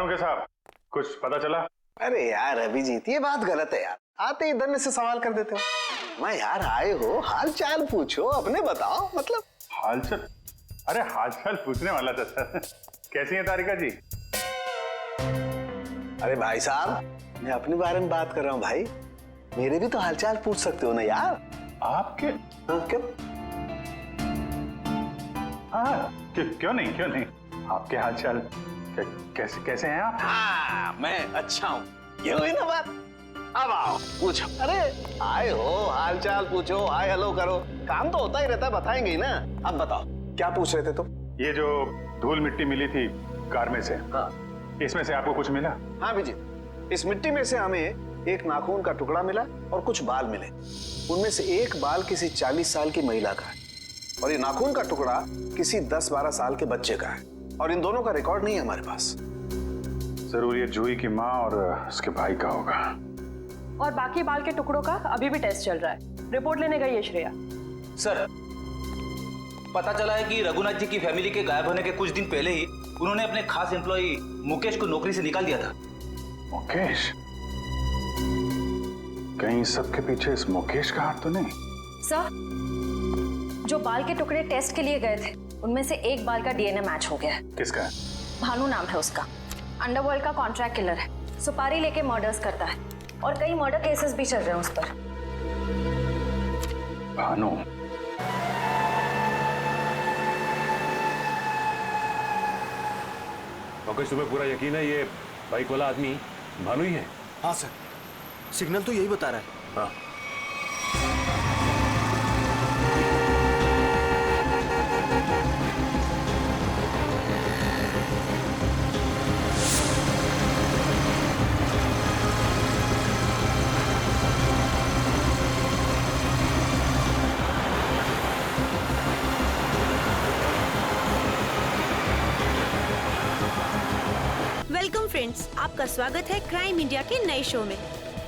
हूँ के साहब, कुछ पता चला? अरे यार अभिजीत, ये बात गलत है यार, आते ही धन्य से सवाल कर देते हो। मैं यार आए हो, हाल चाल पूछो, अपने बताओ। मतलब हाल चाल? अरे हाल चाल पूछने वाला था सर। कैसी है तारिका जी? अरे भाई साहब, मैं अपने बारे में बात कर रहा हूँ भाई, मेरे भी तो हालचाल पूछ सकते हो ना यार। आपके? हाँ क्यों? हाँ क्यों नहीं, क्यों नहीं। आपके हाल चाल कैसे कैसे हैं आप? हाँ मैं अच्छा हूँ, ये हुई ना बात। अब आओ पूछो। अरे आए हो, हाल चाल पूछो, हाय हेलो करो, काम तो होता ही रहता है, बताएंगे ही ना। अब बताओ क्या पूछ रहे थे तुम? ये जो धूल मिट्टी मिली थी कार में से, हाँ, इसमें से आपको कुछ मिला? हाँ अभिजीत, इस मिट्टी में से हमें एक नाखून का टुकड़ा मिला और कुछ बाल मिले। उनमें से एक बाल किसी 40 साल की महिला का है और ये नाखून का टुकड़ा किसी 10-12 साल के बच्चे का है, और इन दोनों का रिकॉर्ड नहीं है हमारे पास। जरूर ये जूही की माँ और उसके भाई का होगा। और बाकी बाल के टुकड़ों का अभी भी टेस्ट चल रहा है, रिपोर्ट लेने गई है श्रेया। सर, पता चला है कि रघुनाथ जी की फैमिली के गायब होने के कुछ दिन पहले ही उन्होंने अपने खास एम्प्लॉई मुकेश को नौकरी से निकाल दिया था। मुकेश? कहीं सबके पीछे इस मुकेश का हाथ तो नहीं? सर, जो बाल के टुकड़े टेस्ट के लिए गए थे उनमें से एक बाल का डीएनए मैच हो गया है। किसका? भानु नाम है उसका, अंडरवर्ल्ड का कॉन्ट्रैक्ट किलर है, सुपारी लेके मर्डर्स करता है और कई मर्डर केसेस भी चल रहे हैं उस पर। भानु? मुकेश, तुम्हें पूरा यकीन है ये बाइक वाला आदमी भानु ही है? हाँ सर, सिग्नल तो यही बता रहा है। हाँ। वेलकम फ्रेंड्स, आपका स्वागत है क्राइम इंडिया के नए शो में।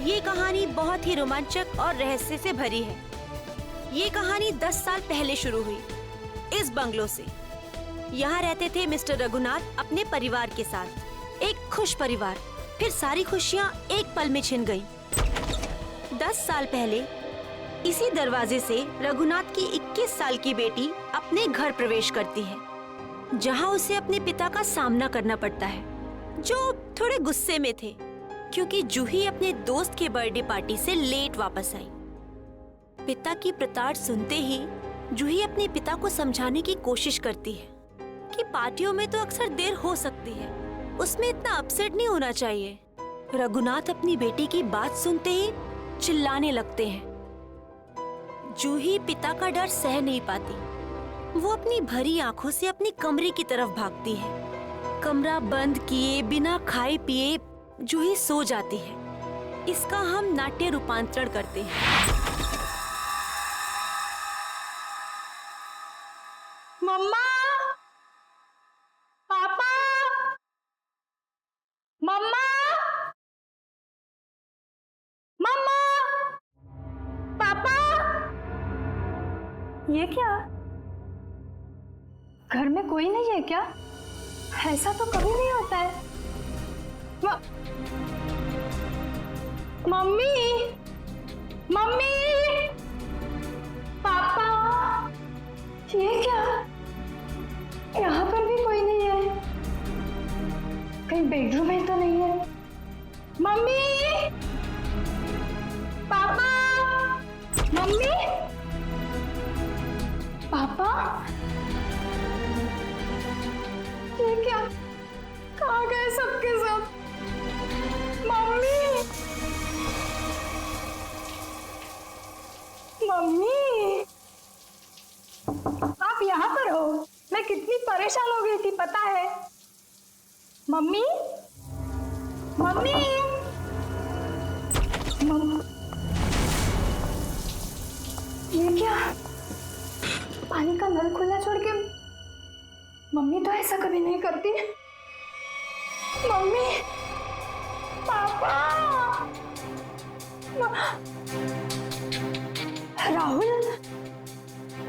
ये कहानी बहुत ही रोमांचक और रहस्य से भरी है। ये कहानी 10 साल पहले शुरू हुई इस बंगलो से। यहाँ रहते थे मिस्टर रघुनाथ अपने परिवार के साथ, एक खुश परिवार। फिर सारी खुशियाँ एक पल में छिन गयी। 10 साल पहले इसी दरवाजे से रघुनाथ की 21 साल की बेटी अपने घर प्रवेश करती है, जहाँ उसे अपने पिता का सामना करना पड़ता है, जो थोड़े गुस्से में थे क्योंकि जूही अपने दोस्त के बर्थडे पार्टी से लेट वापस आई। पिता की प्रताड़ सुनते ही जूही अपने पिता को समझाने की कोशिश करती है कि पार्टियों में तो अक्सर देर हो सकती है, उसमें इतना अपसेट नहीं होना चाहिए। रघुनाथ अपनी बेटी की बात सुनते ही चिल्लाने लगते हैं। जूही पिता का डर सह नहीं पाती। वो अपनी भरी आंखों से अपनी कमरे की तरफ भागती है। कमरा बंद किए बिना खाए पिए जूही सो जाती है। इसका हम नाट्य रूपांतरण करते हैं। मम्मा, पापा, मम्मा, मम्मा, पापा। ये क्या? घर में कोई नहीं है क्या? ऐसा तो कभी नहीं होता है। मम्मी, मम्मी, पापा, ये क्या? यहाँ पर भी कोई नहीं है। कहीं बेडरूम में तो नहीं है? मम्मी, पापा, मम्मी, पापा, ये क्या? कहाँ गए सबके सब? मम्मी, मम्मी, आप यहाँ पर हो? मैं कितनी परेशान हो गई थी पता है? मम्मी, मम्मी, ये क्या? पानी का नल खुला छोड़ के मम्मी तो ऐसा कभी नहीं करती। मम्मी, पापा, राहुल,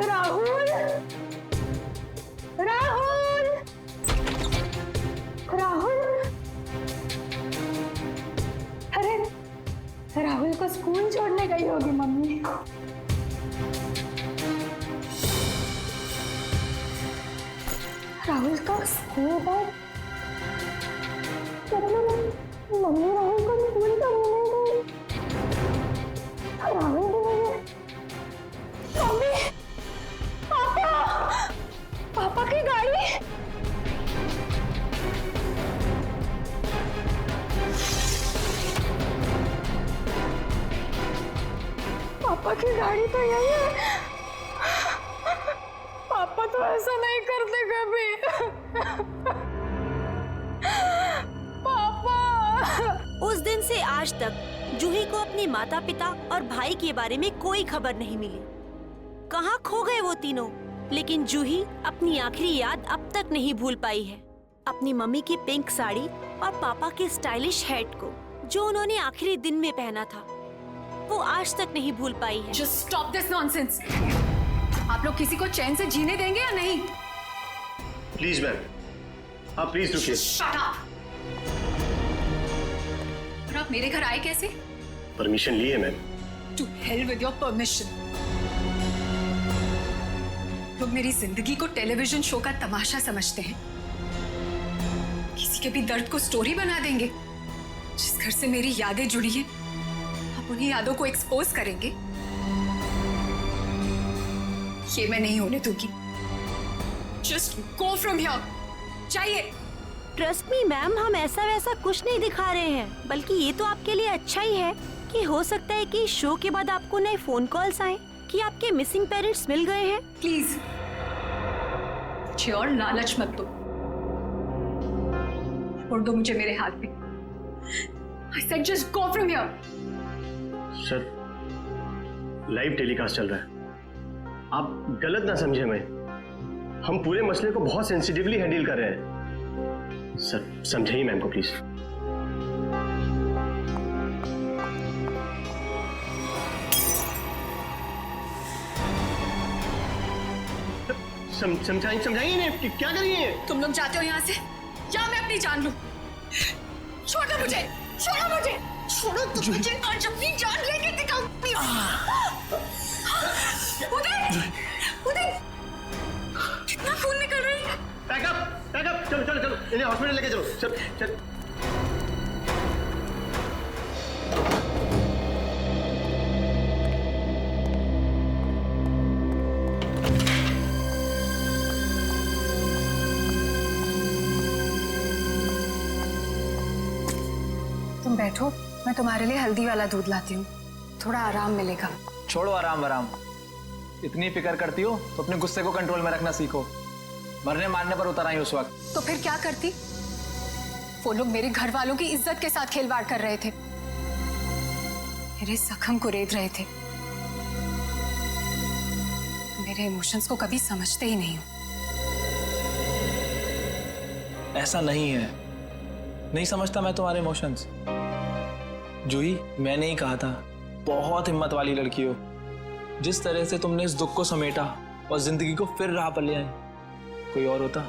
राहुल, राहुल, राहुल, कहाँ गई होगी मम्मी? राहुल का स्कूल बैग, मतलब मम्मी राहुल को स्कूल का मिल गई। राहुल भी नहीं है। मम्मी, पापा, पापा की गाड़ी। पापा की गाड़ी तो यही है। पापा तो ऐसा नहीं करते कभी। पापा। उस दिन से आज तक जूही को अपने माता पिता और भाई के बारे में कोई खबर नहीं मिली। कहाँ खो गए वो तीनों? लेकिन जूही अपनी आखिरी याद अब तक नहीं भूल पाई है, अपनी मम्मी की पिंक साड़ी और पापा के स्टाइलिश हैट को, जो उन्होंने आखिरी दिन में पहना था, वो आज तक नहीं भूल पाई है। Just stop this nonsense. आप लोग किसी को चैन से जीने देंगे या नहीं? प्लीज मैम, आप प्लीज रुकिए। Shut up. और आप मेरे घर आए कैसे? परमिशन ली है ma'am. To hell with your permission. लोग मेरी जिंदगी को टेलीविजन शो का तमाशा समझते हैं। किसी के भी दर्द को स्टोरी बना देंगे। जिस घर से मेरी यादें जुड़ी हैं, आप उन्हीं यादों को एक्सपोज करेंगे। ये मैं नहीं होने दूंगी। Just go from here. चाहिए। ट्रस्ट मी मैम, हम ऐसा वैसा कुछ नहीं दिखा रहे हैं, बल्कि ये तो आपके लिए अच्छा ही है कि हो सकता है कि शो के बाद आपको नए फोन कॉल्स आए कि आपके मिसिंग पेरेंट्स मिल गए हैं। प्लीज मुझे और लालच मत दो। छोड़ दो मुझे मेरे हाथ पे। I said just go from here. Sir, live telecast चल रहा है, आप गलत ना समझे हमें। हम पूरे मसले को बहुत सेंसिटिवली हैंडल कर रहे हैं। सर समझाइए मैम को प्लीज। समझाइए ना, क्या करिए? तुम लोग जाते हो यहाँ से या मैं अपनी जान लूं? छोड़ो मुझे, छोड़ो मुझे, छोड़ो तुम मुझे। आज अपनी जान लेके दिखाऊंगी। उदय, उदय, कितना खून निकल रहा है। बैकअप, चलो चलो चलो, इन्हें हॉस्पिटल लेके चलो। चल चल। तुम बैठो, मैं तुम्हारे लिए हल्दी वाला दूध लाती हूँ, थोड़ा आराम मिलेगा। छोड़ो आराम आराम, इतनी फिक्र करती हो तो अपने गुस्से को कंट्रोल में रखना सीखो। मरने मारने पर उतर आई उस वक्त। तो फिर क्या करती? वो लोग मेरे घर वालों की इज्जत के साथ खिलवाड़ कर रहे थे, मेरे जख्म को रेत रहे थे। मेरे इमोशंस को कभी समझते ही नहीं हो। ऐसा नहीं है, नहीं समझता मैं तुम्हारे इमोशंस। जूही, मैंने ही कहा था, बहुत हिम्मत वाली लड़की हो। जिस तरह से तुमने इस दुख को समेटा और जिंदगी को फिर राह पर ले आई, कोई और होता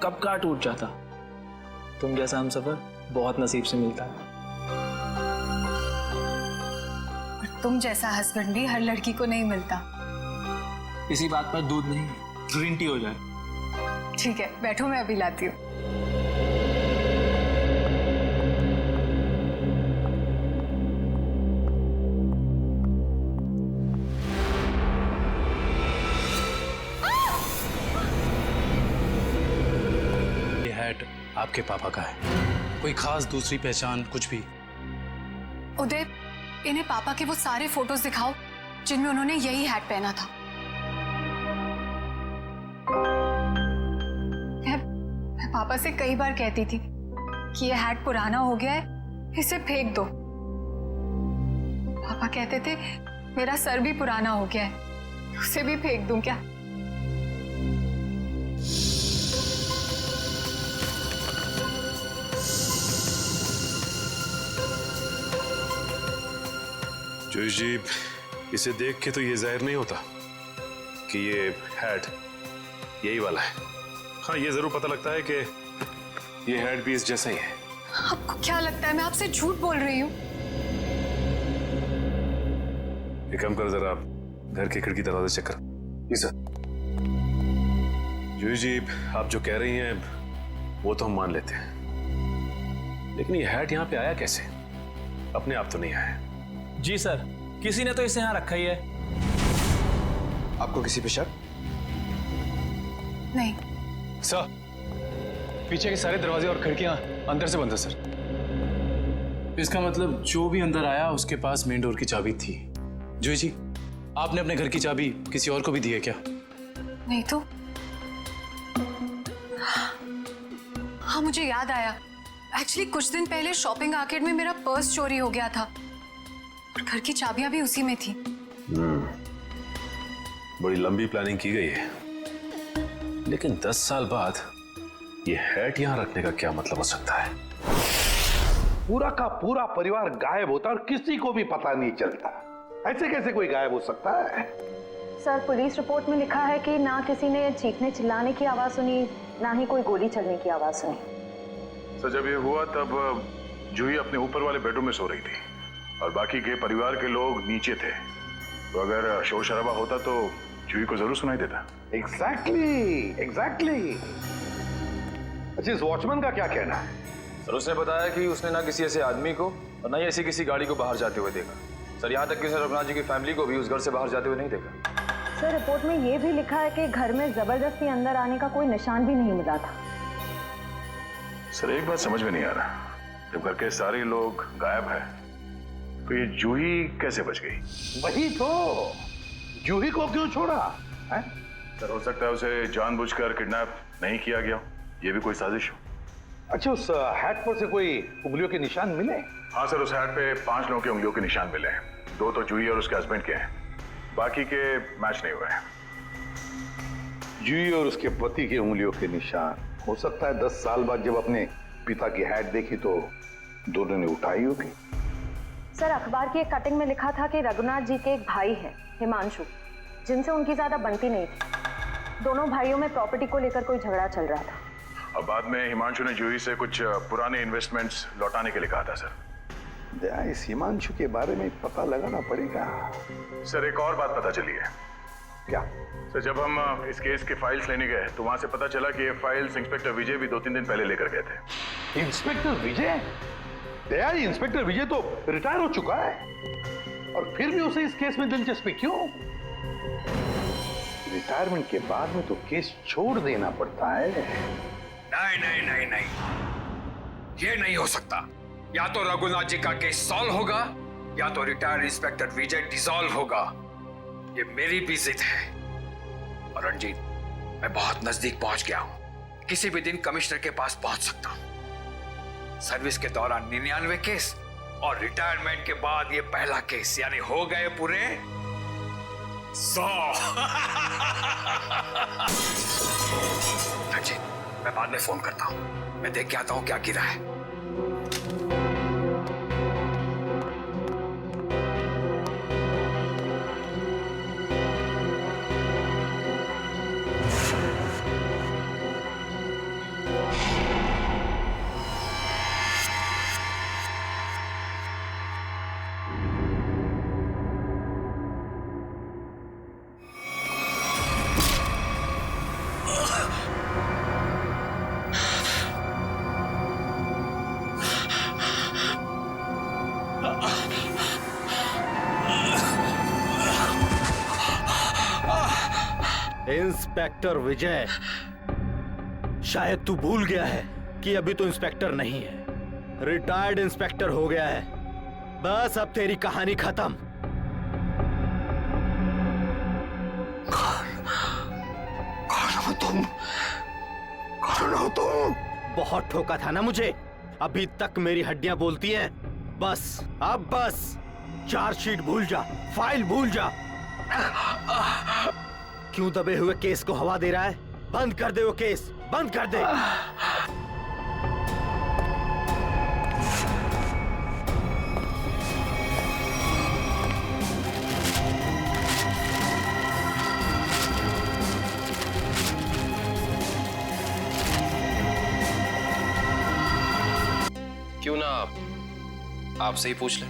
कब का टूट जाता। तुम जैसा हमसफर बहुत नसीब से मिलता है। और तुम जैसा हस्बैंड भी हर लड़की को नहीं मिलता। इसी बात पर दूध नहीं, ग्रीन टी हो जाए। ठीक है, बैठो, मैं अभी लाती हूँ। आपके पापा का है, कोई खास दूसरी पहचान कुछ भी? उदय, इन्हें पापा के वो सारे फोटोज दिखाओ जिनमें उन्होंने यही हैट पहना था। मैं पापा से कई बार कहती थी कि ये हैट पुराना हो गया है, इसे फेंक दो। पापा कहते थे मेरा सर भी पुराना हो गया है, उसे भी फेंक दूं क्या? जोश जी, इसे देख के तो ये जाहिर नहीं होता कि ये हैट यही वाला है। हाँ, ये जरूर पता लगता है कि ये हैट भी इस जैसा ही है। आपको क्या लगता है मैं आपसे झूठ बोल रही हूँ? एक काम करो जरा, घर की खिड़की दरवाजे चेक करो। जी सर। जूही जी, आप जो कह रही हैं वो तो हम मान लेते हैं, लेकिन ये हैट यहाँ पे आया कैसे? अपने आप तो नहीं आया। जी सर, किसी ने तो इसे यहाँ रखा ही है। आपको किसी पे शक? नहीं। सर, पीछे के सारे दरवाजे और खिड़कियां अंदर से बंद है सर। इसका मतलब जो भी अंदर आया उसके पास मेन डोर की चाबी थी। जूही जी, आपने अपने घर की चाबी किसी और को भी दी है क्या? नहीं तो। हाँ, मुझे याद आया। एक्चुअली कुछ दिन पहले शॉपिंग आर्केड में मेरा पर्स चोरी हो गया था और घर की चाबियां भी उसी में थी। बड़ी लंबी प्लानिंग की गई है, लेकिन 10 साल बाद ये हैट यहाँ रखने का क्या मतलब हो सकता है? पूरा का पूरा परिवार गायब होता और किसी को भी पता नहीं चलता। ऐसे कैसे कोई गायब हो सकता है? सर, पुलिस रिपोर्ट में लिखा है कि ना किसी ने चीखने चिल्लाने की आवाज सुनी, ना ही कोई गोली चलने की आवाज सुनी। तो जब ये हुआ तब जूही अपने ऊपर वाले बेडरूम में सो रही थी और बाकी के परिवार के लोग नीचे थे, तो अगर शोर शराबा होता तो जूही को जरूर सुनाई देता। एग्जैक्टली। अच्छा, इस वॉचमैन का क्या कहना है? सर, उसने बताया कि उसने ना किसी ऐसे आदमी को और ना ही ऐसी किसी गाड़ी को बाहर जाते हुए देखा। सर, यहाँ तक कि उसने रघुनाथ जी की फैमिली को भी उस घर से बाहर जाते हुए नहीं देखा। सर, रिपोर्ट में ये भी लिखा है कि घर में जबरदस्ती अंदर आने का कोई निशान भी नहीं मिला था। सर, एक बात समझ में नहीं आ रहा, जब घर के सारे लोग गायब हैं, तो ये जूही कैसे बच गई? वही तो, जूही को क्यों छोड़ा है? सर, हो सकता है उसे जानबूझकर किडनैप नहीं किया गया, ये भी कोई साजिश हो। अच्छा, उस हैट पर से कोई उंगलियों के निशान मिले? हाँ सर, उस हैट पे 5 लोगों के उंगलियों के निशान मिले हैं। 2 तो जूही और उसके हस्बैंड के हैं, बाकी के मैच नहीं हुए हैं। जूही और उसके पति के उंगलियों के निशान। हो सकता है 10 साल बाद जब अपने पिता की हैट देखी तो दोनों ने उठाई होगी। सर, अखबार की एक कटिंग में लिखा था कि रघुनाथ जी के एक भाई है, हिमांशु, जिनसे उनकी ज्यादा बनती नहीं थी। दोनों भाइयों में प्रॉपर्टी को लेकर कोई झगड़ा चल रहा था। और बाद में हिमांशु ने जूही से कुछ पुराने इन्वेस्टमेंट्स लौटाने के लिए कहा था। सर, इस हिमांशु के बारे में पता लगाना पड़ेगा। सर, एक और बात पता चली है। क्या? सर, जब हम इस केस के फाइल्स लेने गए तो वहां से पता चला कि ये फाइल्स इंस्पेक्टर विजय भी 2-3 दिन पहले लेकर गए थे। इंस्पेक्टर विजय? दया, इंस्पेक्टर विजय तो रिटायर हो चुका है और फिर भी उसे इस केस में दिलचस्पी क्यों? रिटायरमेंट के बाद में तो केस छोड़ देना पड़ता है। नहीं, ये नहीं हो सकता। या तो रघुनाथ जी का केस सॉल्व होगा या तो रिटायर्ड इंस्पेक्टर विजय डिसॉल्व होगा। ये मेरी भी जिद है। और रंजीत, मैं बहुत नजदीक पहुंच गया हूं। किसी भी दिन कमिश्नर के पास पहुंच सकता हूं। सर्विस के दौरान 99 केस और रिटायरमेंट के बाद ये पहला केस, यानी हो गए पूरे 100। रंजीत, मैं बाद में फोन करता हूं। मैं देख के आता हूं क्या गिरा है। इंस्पेक्टर विजय, शायद तू भूल गया है कि अभी तो इंस्पेक्टर नहीं है, रिटायर्ड इंस्पेक्टर हो गया है। बस अब तेरी कहानी खत्म। कौन हो तुम? बहुत ठोका था ना मुझे, अभी तक मेरी हड्डियां बोलती हैं। बस अब बस चार्जशीट भूल जा, फाइल भूल जा। क्यों दबे हुए केस को हवा दे रहा है? बंद कर दे वो केस, बंद कर दे। क्यों ना आपसे ही पूछ लें।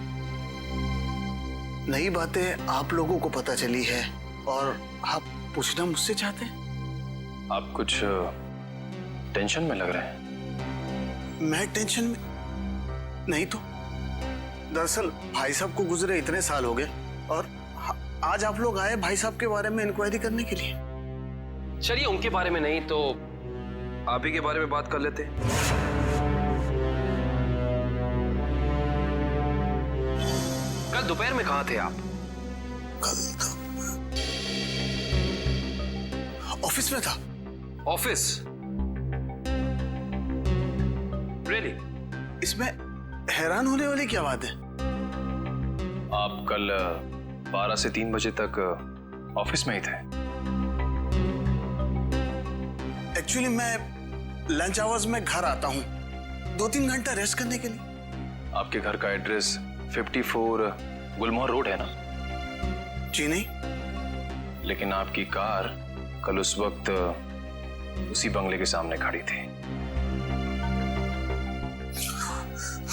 नई बातें आप लोगों को पता चली है और आप पूछना मुझसे चाहते हैं? आप कुछ टेंशन में लग रहे हैं। मैं टेंशन में नहीं तो। दरअसल भाई साहब को गुजरे इतने साल हो गए और आज आप लोग आए भाई साहब के बारे में इंक्वायरी करने के लिए। चलिए उनके बारे में नहीं तो आप ही के बारे में बात कर लेते हैं। कल दोपहर में कहाँ थे आप? कल ऑफिस में था। ऑफिस? रियली? इसमें हैरान होने वाली क्या बात है? आप कल 12 से 3 बजे तक ऑफिस में ही थे। एक्चुअली मैं लंच आवर्स में घर आता हूँ 2-3 घंटा रेस्ट करने के लिए। आपके घर का एड्रेस 54 गुलमोहर रोड है ना? जी नहीं। लेकिन आपकी कार कल उस वक्त उसी बंगले के सामने खड़ी थी।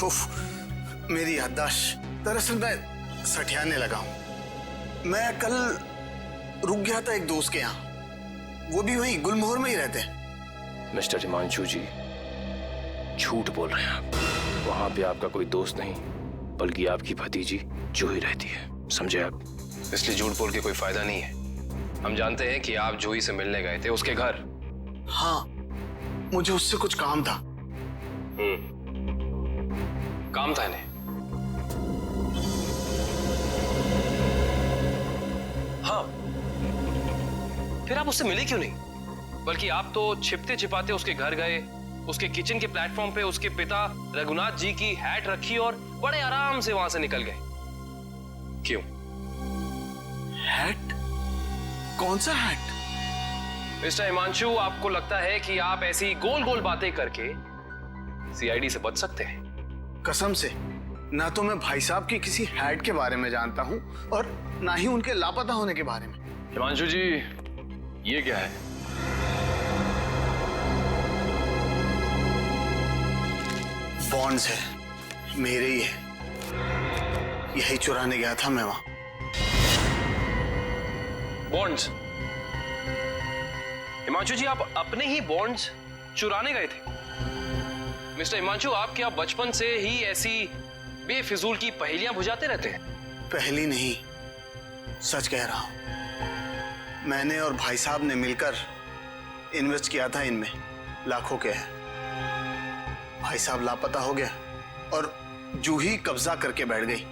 उफ, मेरी याददाश्त। दरअसल मैं सठियाने लगा हूं। मैं कल रुक गया था एक दोस्त के यहाँ, वो भी वहीं गुलमोहर में ही रहते हैं। मिस्टर हिमांशु जी, झूठ बोल रहे हैं आप। वहां पे आपका कोई दोस्त नहीं बल्कि आपकी भतीजी जूही रहती है, समझे आप? इसलिए झूठ बोल के कोई फायदा नहीं है। हम जानते हैं कि आप जूही से मिलने गए थे उसके घर। हाँ, मुझे उससे कुछ काम था। काम था इन्हें? हाँ, फिर आप उससे मिले क्यों नहीं? बल्कि आप तो छिपते छिपाते उसके घर गए, उसके किचन के प्लेटफॉर्म पे उसके पिता रघुनाथ जी की हैट रखी और बड़े आराम से वहां से निकल गए। क्यों? हैट? कौन सा हैट? मिस्टर हिमांशु, आपको लगता है कि आप ऐसी गोल गोल बातें करके सीआईडी से बच सकते हैं? कसम से ना तो मैं भाई साहब की किसी हैट के बारे में जानता हूं और ना ही उनके लापता होने के बारे में। हिमांशु जी, ये क्या है? बॉन्ड्स है, मेरे ही है। यही चुराने गया था मैं वहां। बॉन्ड्स? हिमांशु जी, आप अपने ही बॉन्ड्स चुराने गए थे? मिस्टर हिमांशु, आप क्या बचपन से ही ऐसी बेफिजूल की पहेलियां बुझाते रहते हैं? पहली नहीं, सच कह रहा हूं। मैंने और भाई साहब ने मिलकर इन्वेस्ट किया था इनमें, लाखों के हैं। भाई साहब लापता हो गया और जूही कब्जा करके बैठ गई।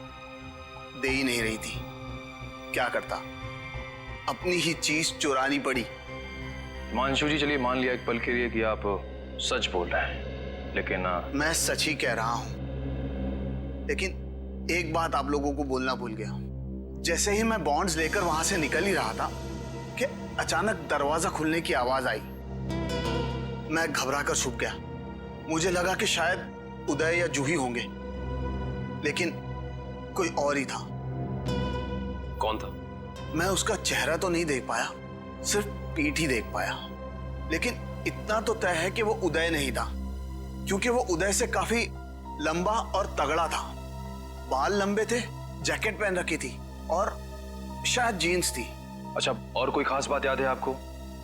दे ही नहीं रही थी। क्या करता, अपनी ही चीज चुरानी पड़ी। हिमांशु जी, चलिए मान लिया एक पल के लिए कि आप सच बोल रहे हैं, लेकिन मैं सच ही कह रहा हूं। लेकिन एक बात आप लोगों को बोलना भूल गया। जैसे ही मैं बॉन्ड्स लेकर वहां से निकल ही रहा था कि अचानक दरवाजा खुलने की आवाज आई। मैं घबरा कर छुप गया। मुझे लगा कि शायद उदय या जूही होंगे, लेकिन कोई और ही था। कौन था? मैं उसका चेहरा तो नहीं देख पाया, सिर्फ पीठ ही देख पाया। लेकिन इतना तो तय है कि वो उदय नहीं था, क्योंकि वो उदय से काफी लंबा और तगड़ा था। बाल लंबे थे, जैकेट पहन रखी थी और शायद जीन्स थी। अच्छा, और कोई खास बात याद है आपको?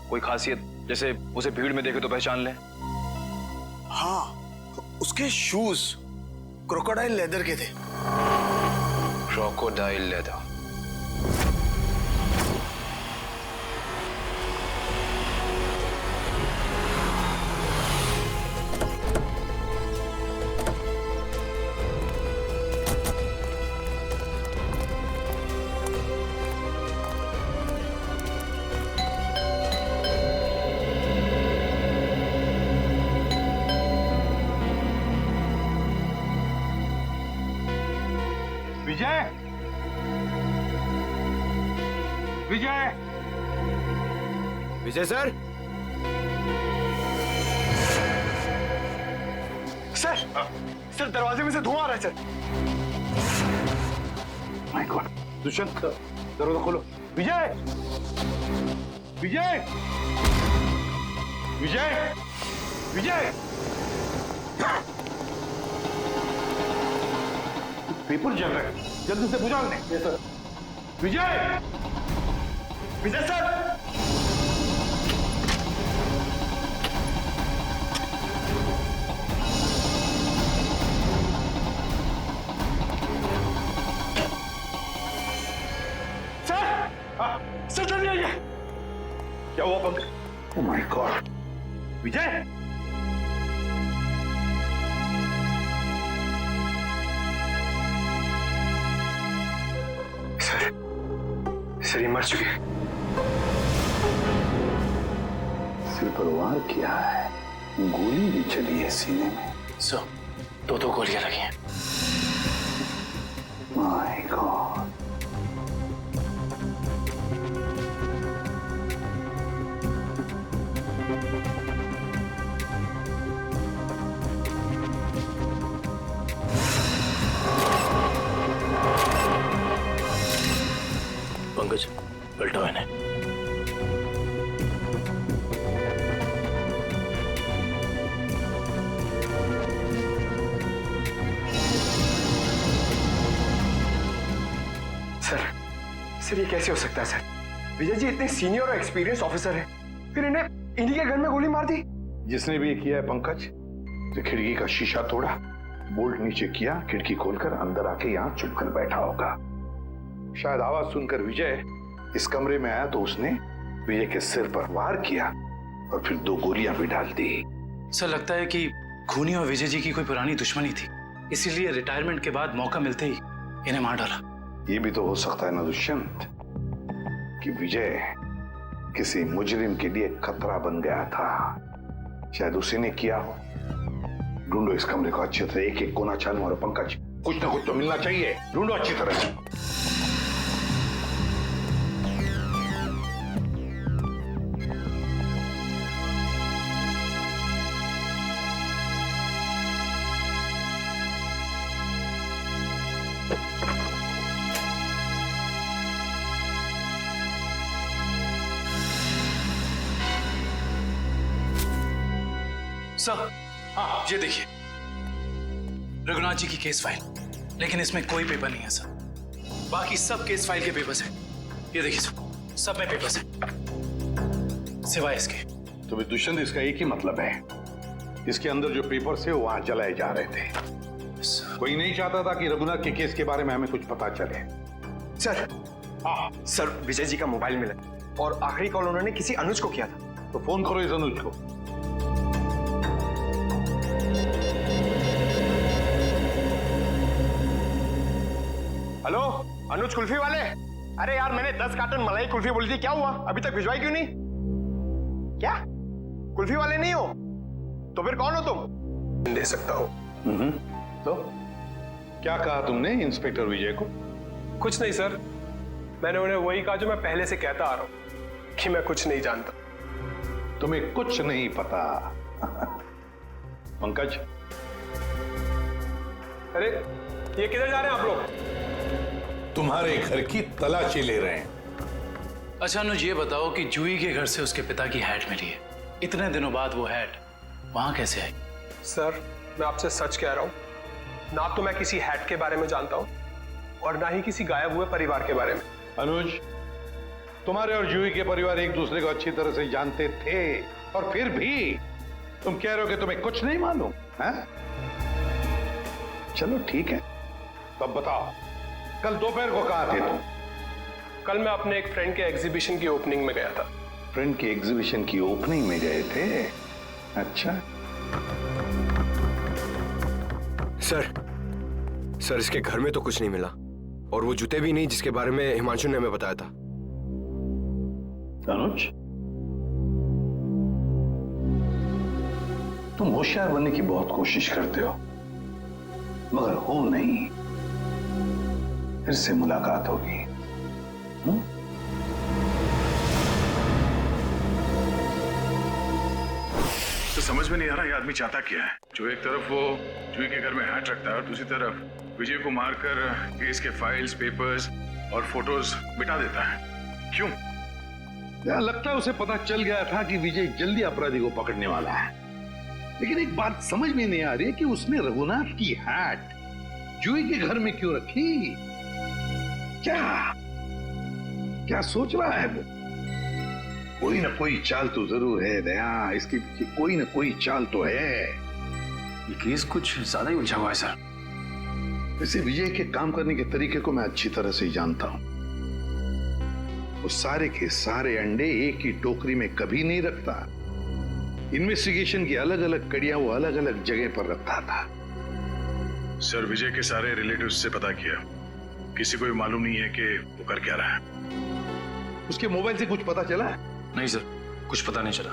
कोई खासियत, जैसे उसे भीड़ में देखे तो पहचान लें? हाँ, उसके शूज क्रोकोडाइल लेदर के थे। Crocodile leather? Vijay, Vijay, Vijay sir. Sir दरवाजे में से धुआं आ रहा है सर। माय गॉड, दुष्यंत दरवाजा खोलो। विजय, विजय, विजय, विजय, पेपर जल रहा है, जल्दी से बुझा लें। सर। विजय! विजय सर! सर जल्दी आइए। क्या हुआ Pankaj? Oh my God! Vijay! Sir ये मर चुके हैं। सिर पर वार किया है, गोली भी चली है सीने में। सर 2 गोलियां लगी हैं। My God! पंकज पलटा मैंने। सर ये कैसे हो सकता है सर? विजय जी इतने सीनियर और एक्सपीरियंस ऑफिसर हैं, फिर इन्हें इन्हीं के घर में गोली मार दी। जिसने भी ये किया है पंकज, जो खिड़की का शीशा तोड़ा, बोल्ट नीचे किया, खिड़की खोलकर अंदर आके यहाँ चुपकर बैठा होगा। शायद आवाज सुनकर विजय इस कमरे में आया तो उसने विजय के सिर पर वार किया और फिर 2 गोलियां भी डाल दी। सर लगता है कि खूनी और विजय जी की कोई पुरानी दुश्मनी थी, इसीलिए रिटायरमेंट के बाद मौका मिलते ही इन्हें मार डाला। ये भी तो हो सकता है ना दुष्यंत, कि विजय किसी मुजरिम के लिए खतरा बन गया था। शायद उसी ने किया हो। ढूंढो इस कमरे को अच्छी तरह, एक-एक कोना छानो। और पंकज, कुछ ना कुछ तो मिलना चाहिए, ढूंढो अच्छी तरह से। सर ये देखिए, रघुनाथ जी की केस फाइल, लेकिन इसमें कोई पेपर नहीं है सर। बाकी सब केस फाइल के पेपर्स हैं। ये देखिए सर, सब में पेपर्स हैं सिवाय इसके। तो भी दुष्यंत, इसका एक ही मतलब है, इसके अंदर जो पेपर्स है वो वहां जलाए जा रहे थे। कोई नहीं चाहता था कि रघुनाथ के केस के बारे में हमें कुछ पता चले। सर विजय जी का मोबाइल मिला और आखिरी कॉल उन्होंने किसी अनुज को किया था। तो फोन करो इस अनुज को। हेलो अनुज कुल्फी वाले? अरे यार मैंने 10 कार्टन मलाई कुल्फी बोली थी, क्या हुआ? अभी तक भिजवाई क्यों नहीं? क्या कुल्फी वाले नहीं हो? तो फिर कौन हो तुम? दे सकता हो। तो क्या कहा तुमने इंस्पेक्टर विजय को? कुछ नहीं सर, मैंने उन्हें वही कहा जो मैं पहले से कहता आ रहा हूं कि मैं कुछ नहीं जानता। तुम्हें कुछ नहीं पता। पंकज, अरे ये किधर जा रहे हैं आप लोग? तुम्हारे घर की तलाशी ले रहे हैं। अच्छा अनुज, ये बताओ कि जूही के घर से उसके पिता की हैट मिली है, इतने दिनों बाद वो हैट वहां कैसे आई? सर मैं आपसे सच कह रहा हूं, ना तो मैं किसी हैट के बारे में जानता हूं और ना ही किसी गायब हुए परिवार के बारे में। अनुज, तुम्हारे और जूही के परिवार एक दूसरे को अच्छी तरह से जानते थे और फिर भी तुम कह रहे हो कि तुम्हें कुछ नहीं मालूम है? चलो ठीक है, तब बताओ कल दोपहर को कहां थे तुम? कल मैं अपने एक फ्रेंड के एग्जीबिशन की ओपनिंग में गया था। फ्रेंड के एग्जीबिशन की ओपनिंग में गए थे? अच्छा। सर इसके घर में तो कुछ नहीं मिला और वो जूते भी नहीं जिसके बारे में हिमांशु ने हमें बताया था। अनुज, तुम होशियार बनने की बहुत कोशिश करते हो, मगर हो नहीं। फिर से मुलाकात होगी। तो समझ में नहीं आ रहा ये आदमी चाहता क्या है। जो एक तरफ वो जूही के घर में हैट रखता है और दूसरी तरफ विजय को मारकर केस के फाइल्स, पेपर्स और फोटोज मिटा देता है। क्यों? लगता है उसे पता चल गया था कि विजय जल्दी अपराधी को पकड़ने वाला है। लेकिन एक बात समझ में नहीं आ रही है कि उसने रघुनाथ की हैट जूही के घर में क्यों रखी? क्या क्या सोच रहा है वो? कोई ना कोई चाल तो जरूर है दया, इसके पीछे कोई ना कोई चाल तो है। ये केस कुछ ज्यादा ही उलझा हुआ है सर। वैसे विजय के काम करने के तरीके को मैं अच्छी तरह से ही जानता हूं। वो सारे के सारे अंडे एक ही टोकरी में कभी नहीं रखता। इन्वेस्टिगेशन की अलग अलग कड़ियां वो अलग अलग जगह पर रखता था। सर, विजय के सारे रिलेटिव्स से पता किया, किसी को भी मालूम नहीं है कि वो कर क्या रहा है। उसके मोबाइल से कुछ पता चला है? नहीं सर, कुछ पता नहीं चला।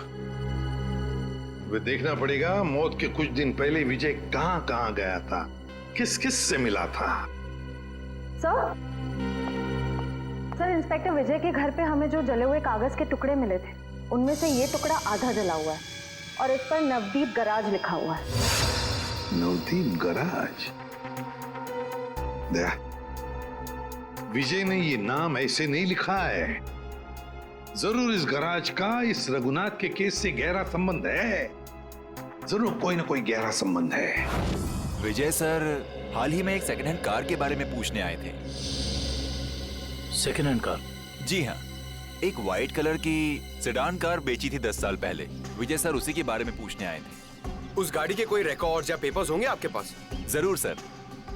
वे देखना पड़ेगा मौत के कुछ दिन पहले विजय कहां कहां गया था, किस किस से मिला था। सर, इंस्पेक्टर विजय के घर पे हमें जो जले हुए कागज के टुकड़े मिले थे, उनमें से ये टुकड़ा आधा जला हुआ है और इस पर नवदीप गराज लिखा हुआ है। नवदीप गराज? दया, विजय ने ये नाम ऐसे नहीं लिखा है। जरूर इस गराज का इस रघुनाथ के केस से गहरा संबंध है। जरूर कोई ना कोई गहरा संबंध है। विजय सर हाल ही में एक सेकंड हैंड कार के बारे में पूछने आए थे। Second hand car? जी हाँ, एक व्हाइट कलर की सेडान कार बेची थी 10 साल पहले। विजय सर उसी के बारे में पूछने आए थे। उस गाड़ी के कोई रिकॉर्ड या पेपर्स होंगे आपके पास? जरूर सर,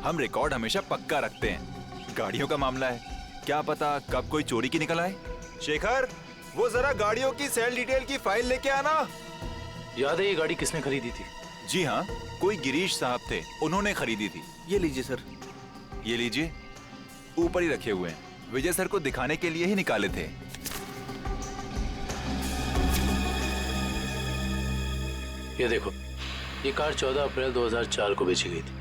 हम रिकॉर्ड हमेशा पक्का रखते हैं। गाड़ियों का मामला है, क्या पता कब कोई चोरी की निकल आए। शेखर, वो जरा गाड़ियों की सेल डिटेल की फाइल लेके आना। याद है ये गाड़ी किसने खरीदी थी? जी हाँ, कोई गिरीश साहब थे, उन्होंने खरीदी थी। ये लीजिए सर। ये लीजिए, ऊपर ही रखे हुए हैं। विजय सर को दिखाने के लिए ही निकाले थे। ये देखो, ये कार 14 अप्रैल 2004 को बेची गई थी।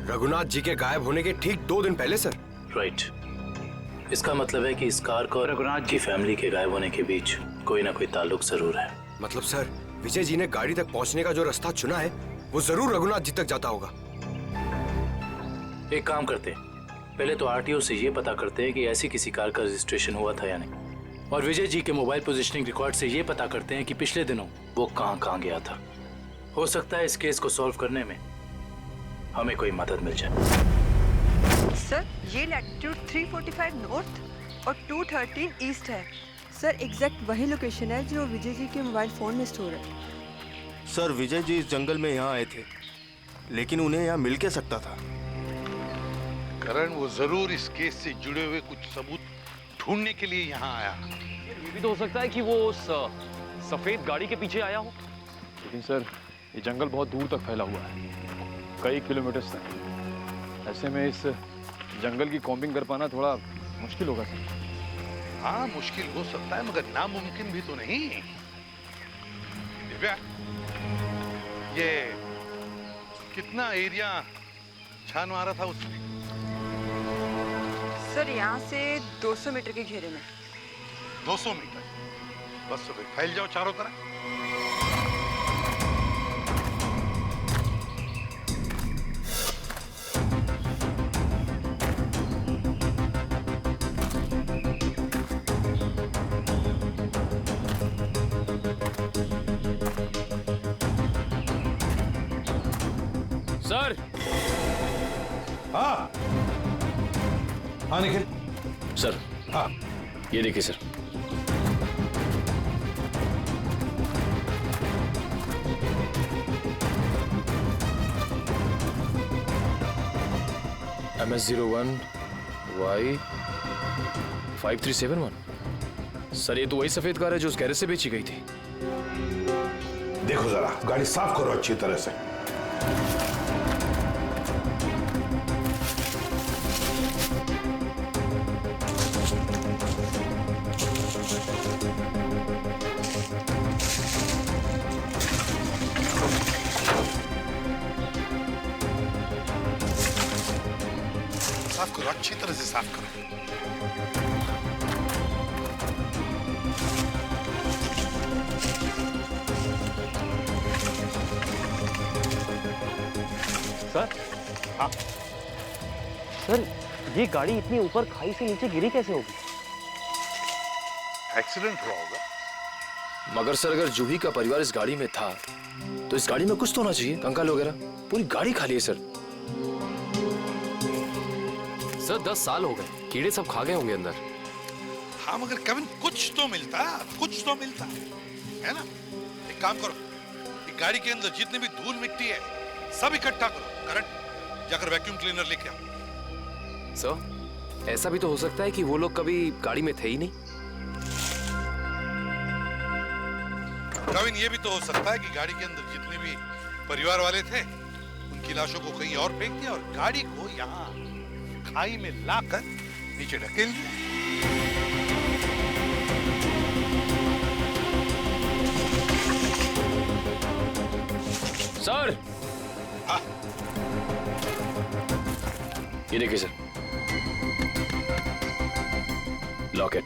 रघुनाथ जी के गायब होने के ठीक 2 दिन पहले सर? राइट। इसका मतलब है कि इस कार को रघुनाथ की फैमिली के गायब होने के बीच कोई ना कोई ताल्लुक जरूर है। मतलब सर, विजय जी ने गाड़ी तक पहुंचने का जो रास्ता चुना है वो जरूर रघुनाथ जी तक जाता होगा। एक काम करते हैं, पहले तो आरटीओ से ये पता करते हैं कि ऐसी किसी कार का रजिस्ट्रेशन हुआ था या नहीं, और विजय जी के मोबाइल पोजीशनिंग रिकॉर्ड से ये पता करते हैं कि पिछले दिनों वो कहाँ गया था। हो सकता है इस केस को सॉल्व करने में हमें कोई मदद मिल जाए। सर, ये लैटिट्यूड 345 नॉर्थ और 213 ईस्ट है। सर, एग्जैक्ट वही लोकेशन है जो विजय जी के मोबाइल फोन में स्टोर है। सर, विजय जी इस जंगल में यहाँ आए थे, लेकिन उन्हें यहाँ मिल के सकता था। करण, वो जरूर इस केस से जुड़े हुए कुछ सबूत ढूंढने के लिए यहाँ आया। ये भी तो हो सकता है कि वो उस सफेद गाड़ी के पीछे आया हो। लेकिन सर, ये जंगल बहुत दूर तक फैला हुआ है, कई किलोमीटर तक। ऐसे में इस जंगल की कॉम्बिंग कर पाना थोड़ा मुश्किल होगा सर। हाँ, मुश्किल हो सकता है, मगर नामुमकिन भी तो नहीं। दिव्या, ये कितना एरिया छान मारा था उसने? सर, यहाँ से 200 मीटर के घेरे में। 200 मीटर? बस तो फिर फैल जाओ चारों तरफ। सर। हाँ हाँ निखिल। सर, हाँ, ये देखिए सर। MS01 Y 5371। सर, ये तो वही सफेद कार है जो उस गैरेज से बेची गई थी। देखो जरा, गाड़ी साफ करो अच्छी तरह से। साफ करो, अच्छी तरह से साफ करो। सर? हाँ सर, ये गाड़ी इतनी ऊपर खाई से नीचे गिरी कैसे होगी? एक्सीडेंट हुआ होगा। मगर सर, अगर जूही का परिवार इस गाड़ी में था तो इस गाड़ी में कुछ तो होना चाहिए, कंकाल वगैरह। पूरी गाड़ी खाली है सर। सर, 10 साल हो गए, कीड़े सब खा गए होंगे अंदर। हाँ मगर केविन कुछ तो मिलता है ना। एक काम करो, एक गाड़ी के अंदर जितने भी धूल मिट्टी है सब इकट्ठा करो। करंट जाकर वैक्यूम क्लीनर लेके आओ। सर, ऐसा भी तो हो सकता है कि वो लोग कभी गाड़ी में थे ही नहीं। केविन, ये भी तो हो सकता है कि गाड़ी के अंदर जितने भी परिवार वाले थे उनकी लाशों को कहीं और फेंक दिया और गाड़ी को यहाँ खाई में लाकर नीचे ढकेल दिया। सर, हाँ? ये देखिए सर, लॉकेट।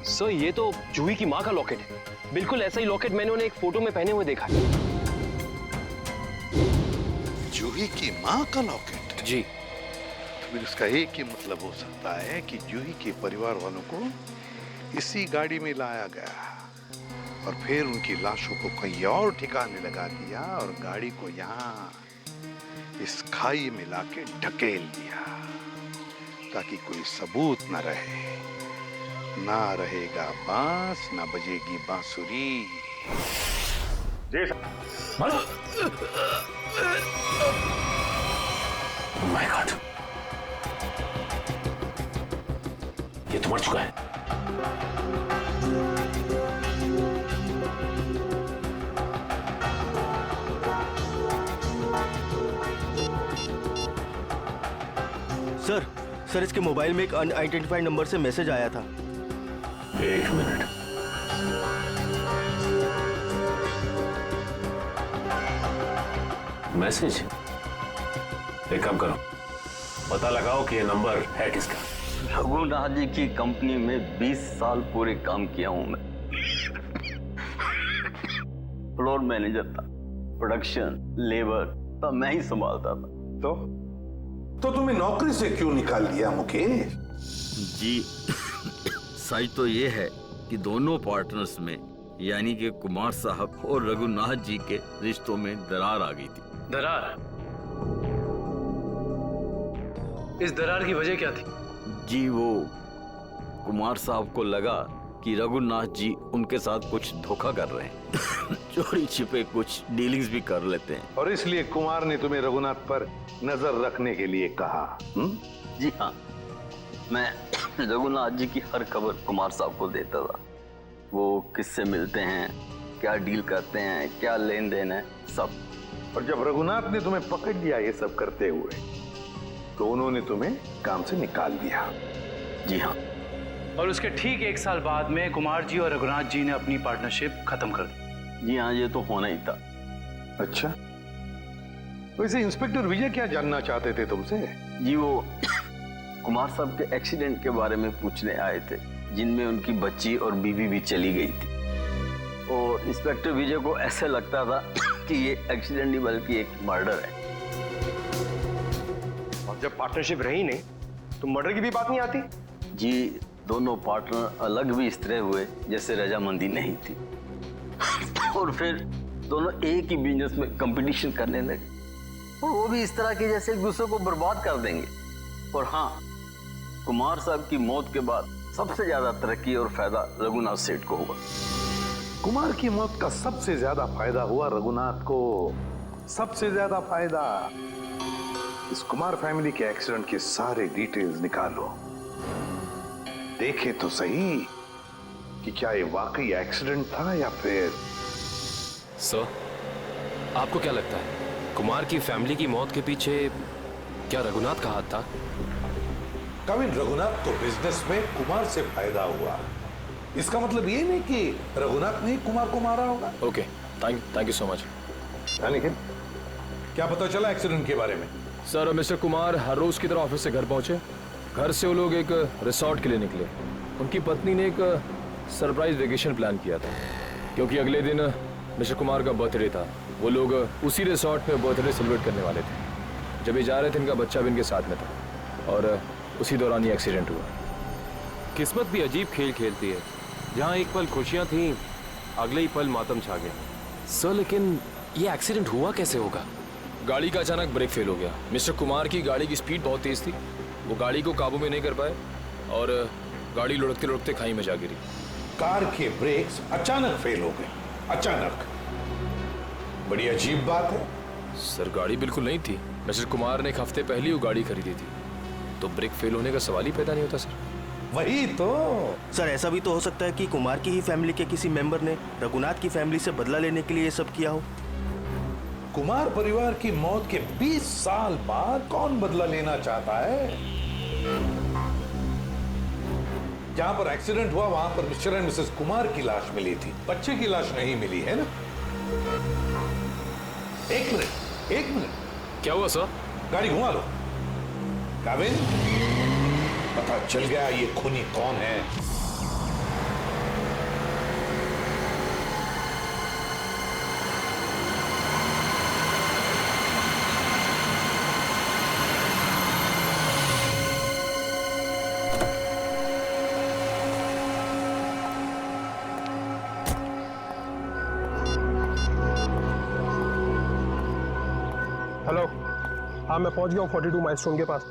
सर, ये तो जूही की माँ का लॉकेट है। बिल्कुल ऐसा ही लॉकेट मैंने उन्हें एक फोटो में पहने हुए देखा है। जूही की माँ का लॉकेट? जी। फिर इसका एक ही मतलब हो सकता है कि जूही के परिवार वालों को इसी गाड़ी में लाया गया और फिर उनकी लाशों को कहीं और ठिकाने लगा दिया और गाड़ी को यहाँ इस खाई में लाके ढकेल दिया ताकि कोई सबूत न रहे। ना रहेगा बांस, ना बजेगी बांसुरी। माय गॉड, ये तो मर चुका है। सर, इसके मोबाइल में एक अनआइडेंटिफाइड नंबर से मैसेज आया था। एक मिनट। मैसेज? एक काम करो, पता लगाओ कि ये नंबर है किसका। रघुनाथ जी की कंपनी में 20 साल पूरे काम किया हूं मैं। फ्लोर मैनेजर था, प्रोडक्शन, लेबर सब मैं ही संभालता था। तो तुम्हें नौकरी से क्यों निकाल दिया मुकेश? जी, सच तो ये है कि दोनों पार्टनर्स में यानी कि कुमार साहब और रघुनाथ जी के रिश्तों में दरार आ गई थी। दरार? इस दरार की वजह क्या थी? जी, वो कुमार साहब को लगा कि रघुनाथ जी उनके साथ कुछ धोखा कर रहे हैं। चोरी छिपे कुछ डीलिंग्स भी कर लेते हैं। और इसलिए कुमार ने तुम्हें रघुनाथ पर नजर रखने के लिए कहा? जी हाँ, मैं रघुनाथ जी की हर खबर कुमार साहब को देता था। वो किससे मिलते हैं, क्या डील करते हैं, क्या लेन देन है, सब। और जब रघुनाथ ने तुम्हें पकड़ लिया ये सब करते हुए तो उन्होंने तुम्हें काम से निकाल दिया? जी हाँ। और उसके ठीक 1 साल बाद में कुमार जी और रघुनाथ जी ने अपनी पार्टनरशिप खत्म कर दी। जी हाँ, ये तो होना ही था। अच्छा, वैसे इंस्पेक्टर विजय क्या जानना चाहते थे तुमसे? जी, वो कुमार साहब के एक्सीडेंट के बारे में पूछने आए थे, जिनमें उनकी बच्ची और बीवी भी चली गई थी। और इंस्पेक्टर विजय को ऐसा लगता था कि ये एक्सीडेंट नहीं बल्कि एक मर्डर है। और जब पार्टनरशिप रही नहीं तो मर्डर की भी बात नहीं आती? जी, दोनों पार्टनर अलग भी इस तरह हुए जैसे रजामंदी नहीं थी। और फिर दोनों एक ही बिजनेस में कंपटीशन करने लगे और वो भी इस तरह के जैसे एक दूसरे को बर्बाद कर देंगे। और हाँ, कुमार साहब की मौत के बाद सबसे ज्यादा तरक्की और फायदा रघुनाथ सेठ को हुआ। कुमार की मौत का सबसे ज्यादा फायदा हुआ रघुनाथ को। सबसे ज्यादा फायदा। इस कुमार फैमिली के एक्सीडेंट के सारे डिटेल्स निकालो, देखे तो सही कि क्या ये वाकई एक्सीडेंट था या फिर। सर, आपको क्या लगता है कुमार की फैमिली की मौत के पीछे क्या रघुनाथ का हाथ था? केविन, रघुनाथ को बिजनेस में कुमार से फायदा हुआ, इसका मतलब ये नहीं कि रघुनाथ ने कुमार को मारा होगा। Okay, thank you so much. लेकिन क्या पता चला एक्सीडेंट के बारे में? सर, मिस्टर कुमार हर रोज की तरह ऑफिस से घर पहुंचे। घर से वो लोग एक रिसोर्ट के लिए निकले। उनकी पत्नी ने एक सरप्राइज वेकेशन प्लान किया था क्योंकि अगले दिन मिस्टर कुमार का बर्थडे था। वो लोग उसी रिसोर्ट में बर्थडे सेलिब्रेट करने वाले थे। जब ये जा रहे थे, इनका बच्चा भी इनके साथ में था और उसी दौरान ये एक्सीडेंट हुआ। किस्मत भी अजीब खेल खेलती है, जहाँ एक पल खुशियाँ थीं, अगले ही पल मातम छा गया। सर, लेकिन ये एक्सीडेंट हुआ कैसे होगा? गाड़ी का अचानक ब्रेक फेल हो गया। मिस्टर कुमार की गाड़ी की स्पीड बहुत तेज थी, वो गाड़ी को काबू में नहीं कर पाए और गाड़ी लुढ़कते लुढ़कते खाई में जा गिरी। कार के ब्रेक्स अचानक फेल हो गए, अचानक। बड़ी अजीब बात है। सर गाड़ी बिल्कुल नहीं थी। मिस्टर कुमार ने एक हफ्ते पहले ही वो गाड़ी खरीदी थी, तो ब्रेक फेल होने का सवाल ही पैदा नहीं होता सर। वही तो। सर ऐसा भी तो हो सकता है कि कुमार की ही फैमिली के किसी मेंबर ने रघुनाथ की फैमिली से बदला लेने के लिए ये सब किया हो। कुमार परिवार की मौत के 20 साल बाद कौन बदला लेना चाहता है? जहां पर एक्सीडेंट हुआ वहां पर मिस्टर एंड मिसेस कुमार की लाश मिली थी, बच्चे की लाश नहीं मिली है ना? एक मिनट। क्या हुआ सर? गाड़ी घुमा लो। काविन, पता चल गया ये खूनी कौन है। हेलो, हाँ मैं पहुंच गया हूँ 42 माइलस्टोन के पास।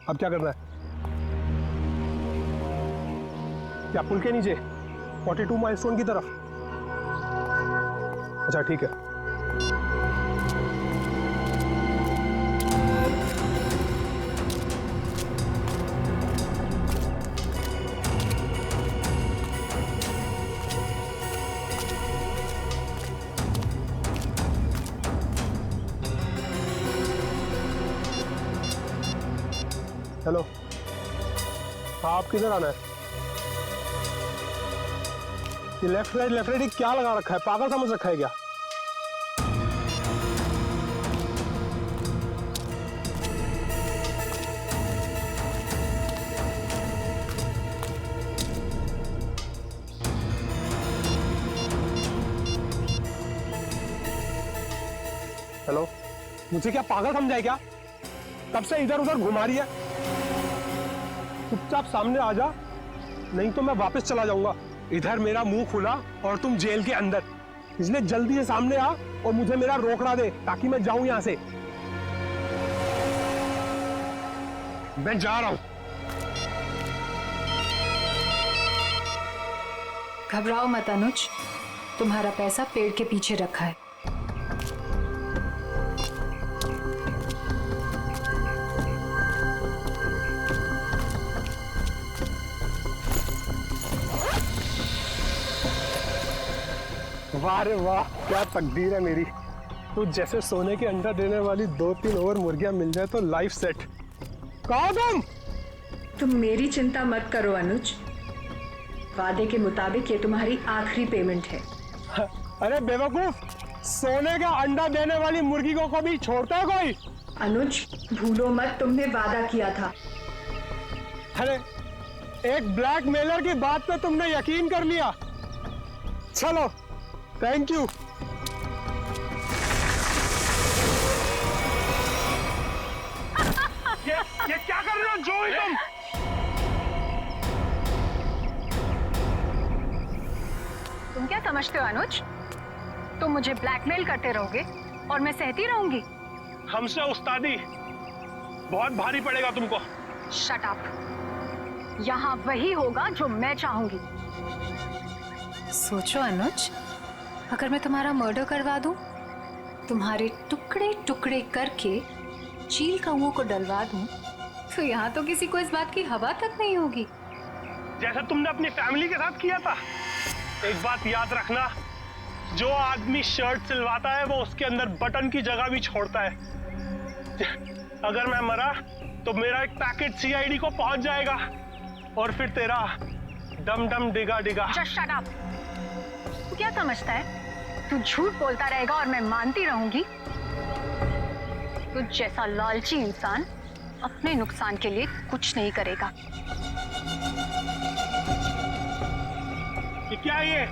अब क्या करना है? क्या पुल के नीचे 42 माइलस्टोन की तरफ? अच्छा ठीक है। हेलो, हाँ आप किधर आना है? ये लेफ्ट राइट क्या लगा रखा है? पागल समझ रखा है क्या? हेलो, मुझे क्या पागल समझा है क्या? तब से इधर उधर घुमा रही है। चुपचाप सामने आ जा, नहीं तो मैं वापस चला जाऊंगा। इधर मेरा मुंह खुला और तुम जेल के अंदर, इसलिए जल्दी से सामने आ और मुझे मेरा रोकड़ा दे ताकि मैं जाऊं यहां से। मैं जा रहा हूं। घबराओ मत अनुज, तुम्हारा पैसा पेड़ के पीछे रखा है। वाह रे वाह, क्या तकदीर है मेरी। तो जैसे सोने के अंडा देने वाली 2-3 और मुर्गियां मिल जाए तो लाइफ सेट। कहाँ तुम मेरी चिंता मत करो अनुज, वादे के मुताबिक ये तुम्हारी आखिरी पेमेंट है। अरे बेवकूफ, सोने का अंडा देने वाली मुर्गी को कभी छोड़ता है कोई? अनुज भूलो मत, तुमने वादा किया था। अरे एक ब्लैकमेलर की बात पे तुमने यकीन कर लिया। चलो, थैंक यू। ये क्या कर रहे हो जोई तुम? तुम क्या समझते हो अनुज? तुम मुझे ब्लैकमेल करते रहोगे और मैं सहती रहूंगी? हमसे उस्तादी बहुत भारी पड़ेगा तुमको। Shut up. यहाँ वही होगा जो मैं चाहूंगी। सोचो अनुज, अगर मैं तुम्हारा मर्डर करवा दूं, तुम्हारे टुकड़े टुकड़े करके चील कौओं को डलवा दूं, तो यहाँ तो किसी को इस बात की हवा तक नहीं होगी। जैसा तुमने अपनी फैमिली के साथ किया था। एक बात याद रखना, जो आदमी शर्ट सिलवाता है वो उसके अंदर बटन की जगह भी छोड़ता है। अगर मैं मरा तो मेरा एक पैकेट सीआईडी को पहुंच जाएगा और फिर तेरा डम डम डिगा डिगा। Just shut up। तू क्या समझता है? तू झूठ बोलता रहेगा और मैं मानती रहूंगी? तू जैसा लालची इंसान अपने नुकसान के लिए कुछ नहीं करेगा। ये क्या है ये?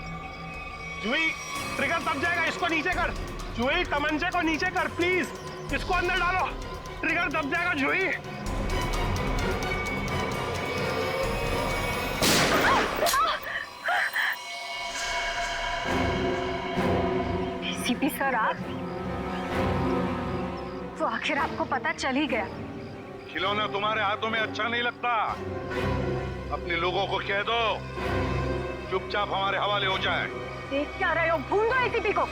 जुई, ट्रिगर दब जाएगा, इसको नीचे कर। जुई, तमंचे को नीचे कर प्लीज, इसको अंदर डालो। ट्रिगर दब जाएगा जुई। सीपी सर, आप तो आखिर आपको पता चल ही गया। खिलौना तुम्हारे हाथों में अच्छा नहीं लगता। अपने लोगों को कह दो चुपचाप हमारे हवाले हो जाए। देख क्या रहे हो? भून दो एसीपी को।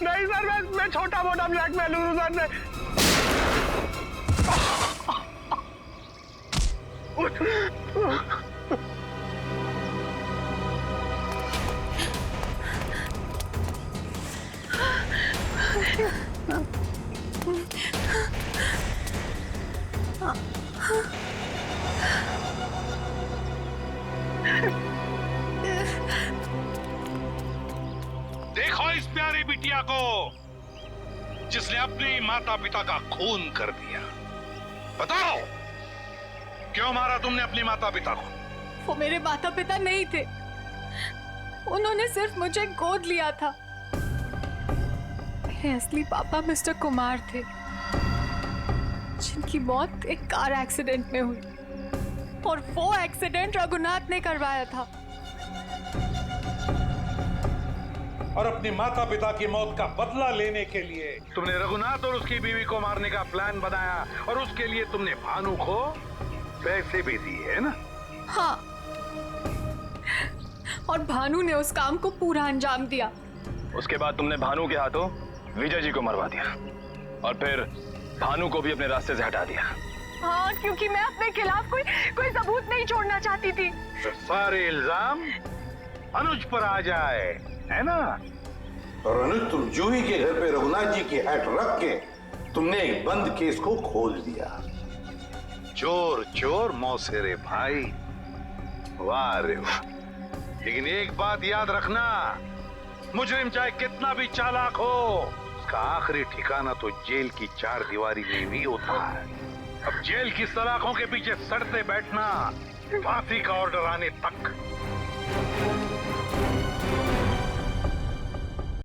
नहीं सर, मैं छोटा मोटा ब्लैकमेल हूँ सर। नहीं देखो इस प्यारी बिटिया को जिसने अपने माता पिता का खून कर दिया। बताओ क्यों मारा तुमने अपने माता पिता को? वो मेरे माता पिता नहीं थे, उन्होंने सिर्फ मुझे गोद लिया था। मेरे असली पापा मिस्टर कुमार थे, जिनकी मौत एक कार एक्सीडेंट में हुई, और वो एक्सीडेंट रघुनाथ ने करवाया था। और अपनी माता पिता की मौत का बदला लेने के लिए तुमने रघुनाथ और उसकी बीवी को मारने का प्लान बनाया, और उसके लिए तुमने भानु को पैसे भी दिए, है ना? हाँ, और भानु ने उस काम को पूरा अंजाम दिया। उसके बाद तुमने भानु के हाथों विजय जी को मरवा दिया, और फिर भानु को भी अपने रास्ते से हटा दिया। हाँ, क्योंकि मैं अपने खिलाफ कोई सबूत नहीं छोड़ना चाहती थी। तो सारे इल्जाम अनुज पर आ जाए, है ना? और अनुज, तुम जूही के घर पे रघुनाथ जी की हैट रख के तुमने एक बंद केस को खोल दिया। चोर चोर मौसेरे भाई, वाह रे वाह। लेकिन एक बात याद रखना, मुजरिम चाहे कितना भी चालाक हो, उसका आखिरी ठिकाना तो जेल की चार दीवारी में भी होता है। अब जेल की सलाखों के पीछे सड़ते बैठना फांसी का ऑर्डर आने तक।